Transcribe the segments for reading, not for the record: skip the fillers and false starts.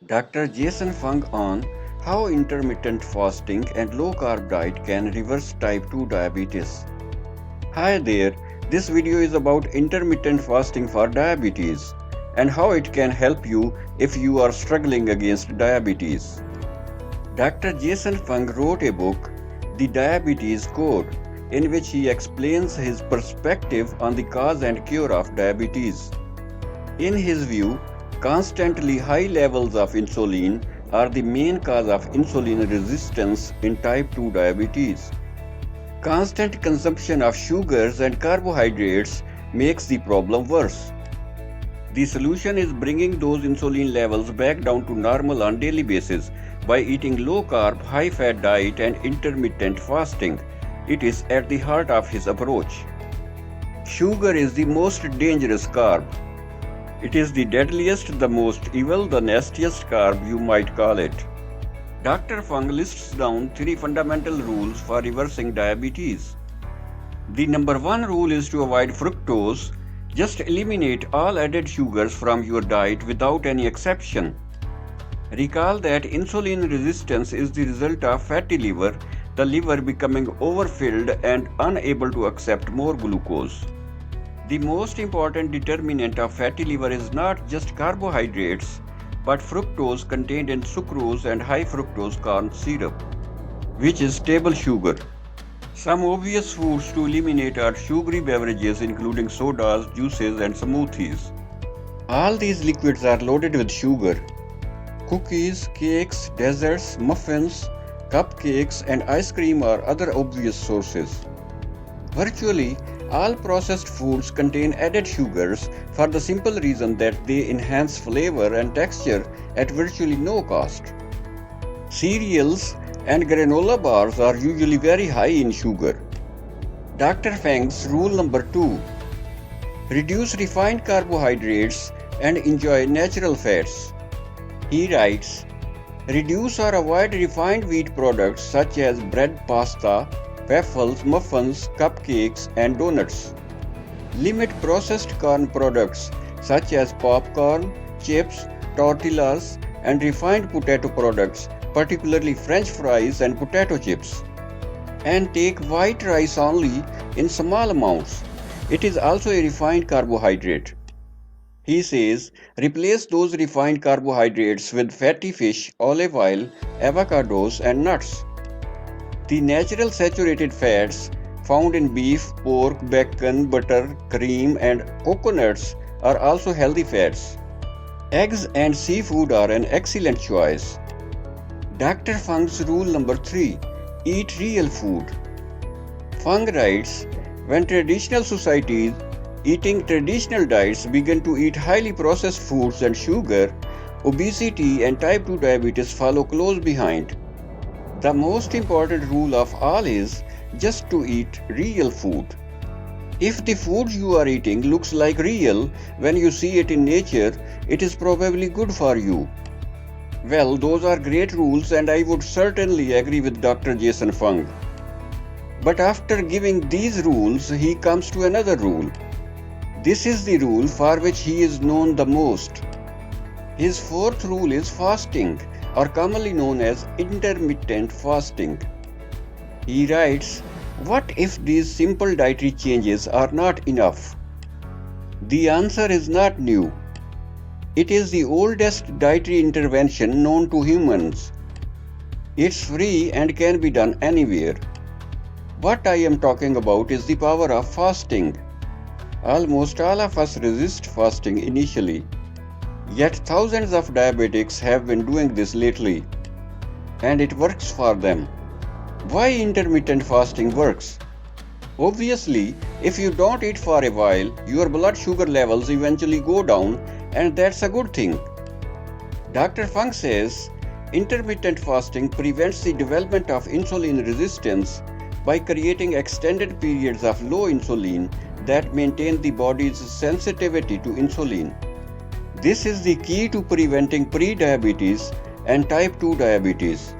Dr. Jason Fung on how intermittent fasting and low carb diet can reverse type 2 diabetes. Hi there, this video is about intermittent fasting for diabetes and how it can help you if you are struggling against diabetes. Dr. Jason Fung wrote a book, The Diabetes Code, in which he explains his perspective on the cause and cure of diabetes. In his view, constantly high levels of insulin are the main cause of insulin resistance in type 2 diabetes. Constant consumption of sugars and carbohydrates makes the problem worse. The solution is bringing those insulin levels back down to normal on daily basis by eating low carb, high fat diet and intermittent fasting. It is at the heart of his approach. Sugar is the most dangerous carb. It is the deadliest, the most evil, the nastiest carb, you might call it. Dr. Fung lists down three fundamental rules for reversing diabetes. The number one rule is to avoid fructose. Just eliminate all added sugars from your diet without any exception. Recall that insulin resistance is the result of fatty liver, the liver becoming overfilled and unable to accept more glucose. The most important determinant of fatty liver is not just carbohydrates, but fructose contained in sucrose and high fructose corn syrup, which is table sugar. Some obvious foods to eliminate are sugary beverages including sodas, juices, and smoothies. All these liquids are loaded with sugar. Cookies, cakes, desserts, muffins, cupcakes, and ice cream are other obvious sources. Virtually all processed foods contain added sugars for the simple reason that they enhance flavor and texture at virtually no cost. Cereals and granola bars are usually very high in sugar. Dr. Feng's rule number 2: reduce refined carbohydrates and enjoy natural fats. He writes, reduce or avoid refined wheat products such as bread, pasta, waffles, muffins, cupcakes, and donuts. Limit processed corn products such as popcorn, chips, tortillas, and refined potato products, particularly French fries and potato chips. And take white rice only in small amounts. It is also a refined carbohydrate. He says, replace those refined carbohydrates with fatty fish, olive oil, avocados, and nuts. The natural saturated fats found in beef, pork, bacon, butter, cream, and coconuts are also healthy fats. Eggs and seafood are an excellent choice. Dr. Fung's rule number 3: eat real food. Fung writes, when traditional societies eating traditional diets begin to eat highly processed foods and sugar, obesity and type 2 diabetes follow close behind. The most important rule of all is just to eat real food. If the food you are eating looks like real when you see it in nature, it is probably good for you. Well, those are great rules and I would certainly agree with Dr. Jason Fung. But after giving these rules, he comes to another rule. This is the rule for which he is known the most. His fourth rule is fasting, or commonly known as intermittent fasting. He writes, what if these simple dietary changes are not enough? The answer is not new. It is the oldest dietary intervention known to humans. It's free and can be done anywhere. What I am talking about is the power of fasting. Almost all of us resist fasting initially. Yet thousands of diabetics have been doing this lately, and it works for them. Why intermittent fasting works? Obviously, if you don't eat for a while, your blood sugar levels eventually go down, and that's a good thing. Dr. Fung says, intermittent fasting prevents the development of insulin resistance by creating extended periods of low insulin that maintain the body's sensitivity to insulin. This is the key to preventing pre-diabetes and type 2 diabetes.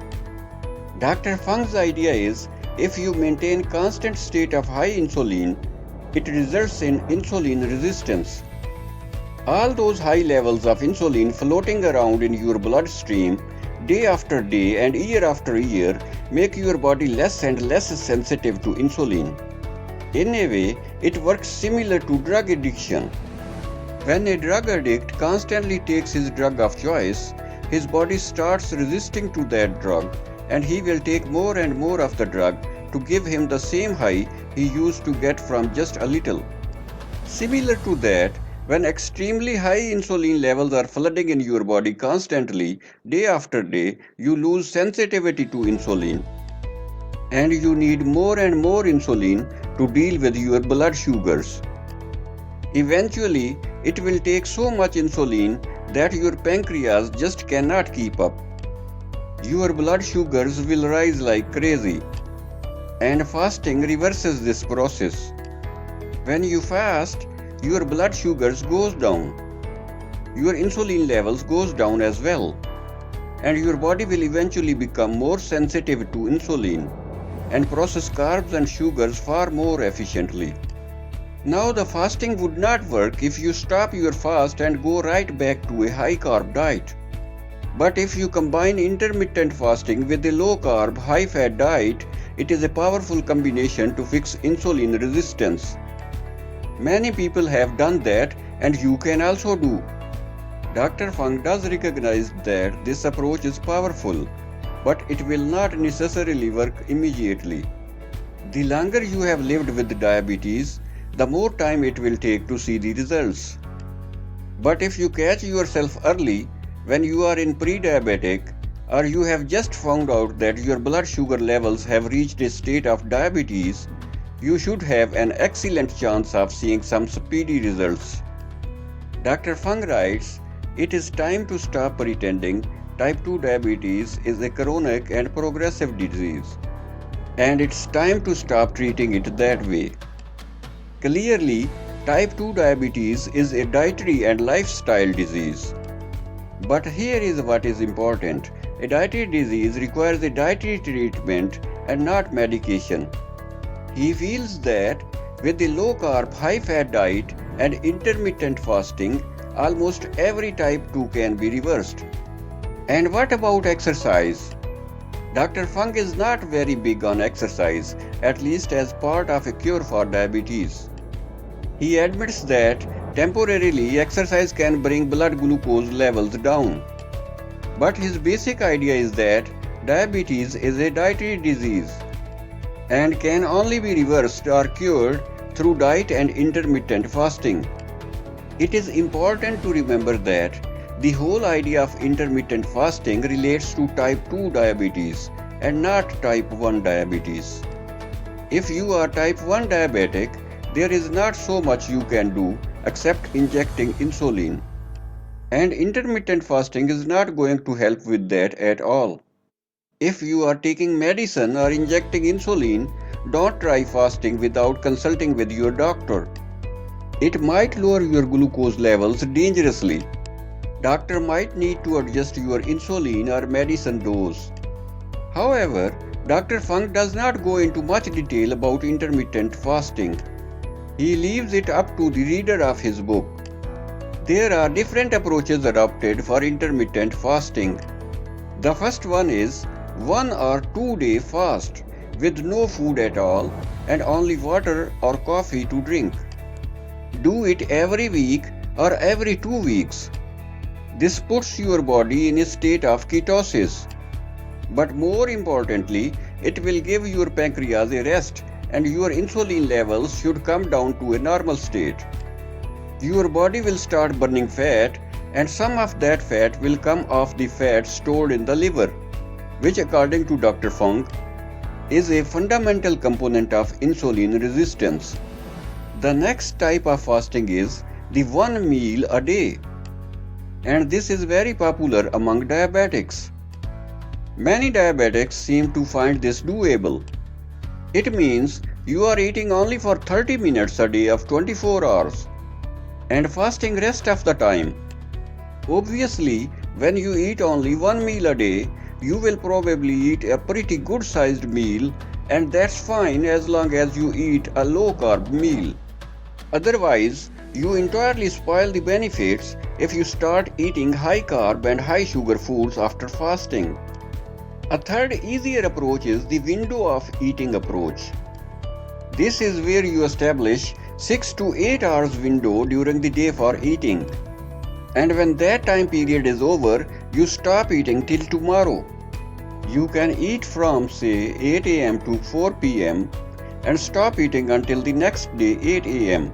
Dr. Fung's idea is if you maintain constant state of high insulin, it results in insulin resistance. All those high levels of insulin floating around in your bloodstream day after day and year after year make your body less and less sensitive to insulin. In a way, it works similar to drug addiction. When a drug addict constantly takes his drug of choice, his body starts resisting to that drug and he will take more and more of the drug to give him the same high he used to get from just a little. Similar to that, when extremely high insulin levels are flooding in your body constantly, day after day, you lose sensitivity to insulin. And you need more and more insulin to deal with your blood sugars. Eventually, it will take so much insulin that your pancreas just cannot keep up. Your blood sugars will rise like crazy. And fasting reverses this process. When you fast, your blood sugars goes down. Your insulin levels goes down as well. And your body will eventually become more sensitive to insulin and process carbs and sugars far more efficiently. Now the fasting would not work if you stop your fast and go right back to a high carb diet. But if you combine intermittent fasting with a low carb, high fat diet, it is a powerful combination to fix insulin resistance. Many people have done that and you can also do. Dr. Fung does recognize that this approach is powerful, but it will not necessarily work immediately. The longer you have lived with diabetes, the more time it will take to see the results. But if you catch yourself early, when you are in pre-diabetic, or you have just found out that your blood sugar levels have reached a state of diabetes, you should have an excellent chance of seeing some speedy results. Dr. Fung writes, "It is time to stop pretending type 2 diabetes is a chronic and progressive disease. And it's time to stop treating it that way." Clearly, type 2 diabetes is a dietary and lifestyle disease. But here is what is important. A dietary disease requires a dietary treatment and not medication. He feels that with a low carb, high fat diet and intermittent fasting, almost every type 2 can be reversed. And what about exercise? Dr. Fung is not very big on exercise, at least as part of a cure for diabetes. He admits that temporarily exercise can bring blood glucose levels down. But his basic idea is that diabetes is a dietary disease and can only be reversed or cured through diet and intermittent fasting. It is important to remember that the whole idea of intermittent fasting relates to type 2 diabetes and not type 1 diabetes. If you are type 1 diabetic, there is not so much you can do except injecting insulin. And intermittent fasting is not going to help with that at all. If you are taking medicine or injecting insulin, don't try fasting without consulting with your doctor. It might lower your glucose levels dangerously. Doctor might need to adjust your insulin or medicine dose. However, Dr. Fung does not go into much detail about intermittent fasting. He leaves it up to the reader of his book. There are different approaches adopted for intermittent fasting. The first one is 1 or 2 day fast with no food at all and only water or coffee to drink. Do it every week or every 2 weeks. This puts your body in a state of ketosis. But more importantly, it will give your pancreas a rest and your insulin levels should come down to a normal state. Your body will start burning fat and some of that fat will come off the fat stored in the liver, which according to Dr. Fung is a fundamental component of insulin resistance. The next type of fasting is the 1 meal a day, and this is very popular among diabetics. Many diabetics seem to find this doable. It means you are eating only for 30 minutes a day of 24 hours and fasting rest of the time. Obviously, when you eat only 1 meal a day, you will probably eat a pretty good sized meal, and that's fine as long as you eat a low carb meal. Otherwise, You entirely spoil the benefits if you start eating high carb and high sugar foods after fasting. A third easier approach is the window of eating approach. This is where you establish 6 to 8 hours window during the day for eating. And when that time period is over, you stop eating till tomorrow. You can eat from say 8 am to 4 pm and stop eating until the next day 8 am.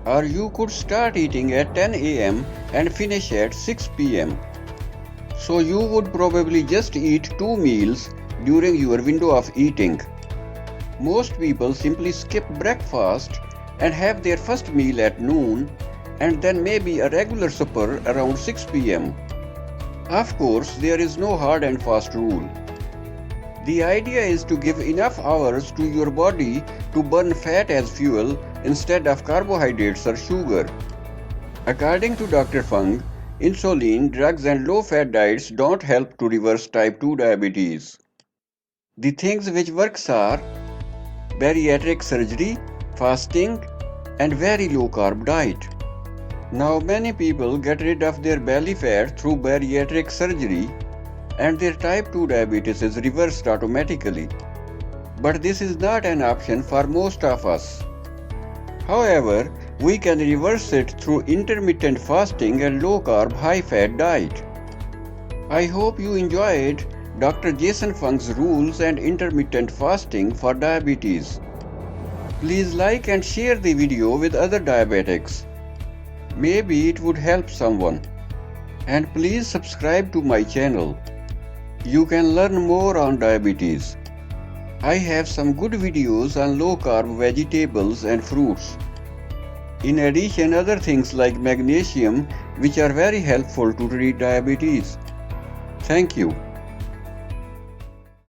Or you could start eating at 10 am and finish at 6 pm. So you would probably just eat 2 meals during your window of eating. Most people simply skip breakfast and have their first meal at noon and then maybe a regular supper around 6 pm. Of course, there is no hard and fast rule. The idea is to give enough hours to your body to burn fat as fuel instead of carbohydrates or sugar. According to Dr. Fung, insulin, drugs and low-fat diets don't help to reverse type 2 diabetes. The things which works are bariatric surgery, fasting, and very low-carb diet. Now many people get rid of their belly fat through bariatric surgery and their type 2 diabetes is reversed automatically. But this is not an option for most of us. However, we can reverse it through intermittent fasting and low-carb high-fat diet. I hope you enjoyed Dr. Jason Fung's rules and intermittent fasting for diabetes. Please like and share the video with other diabetics. Maybe it would help someone. And please subscribe to my channel. You can learn more on diabetes. I have some good videos on low-carb vegetables and fruits. In addition, other things like magnesium which are very helpful to treat diabetes. Thank you.